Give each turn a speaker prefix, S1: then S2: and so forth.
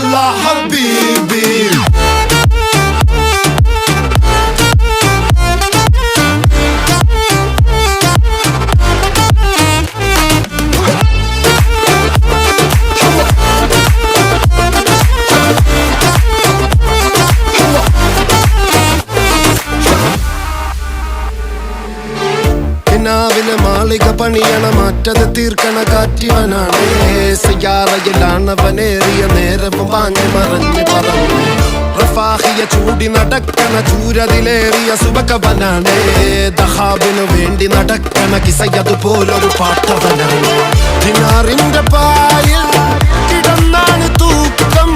S1: يلا حبيبي മാളിക പണിയണ മാറ്റത് തീർക്കണ കാറ്റിവനാണ് സയ്യാറയിലാണവനേറിയ നേരവും പാഞ്ഞു മറഞ്ഞു പറന്നു റഫാഹിയ ചൂടി നടക്കണ ചൂരതിലേറിയ സുബകവനാണ് ദഹാബിനു വേണ്ടി നടക്കണ കിസയതുപോലൊരു പാട്ടവനാണ് ദിനാറിന്റെ പായിൽ കിടന്നാണ് തൂക്കം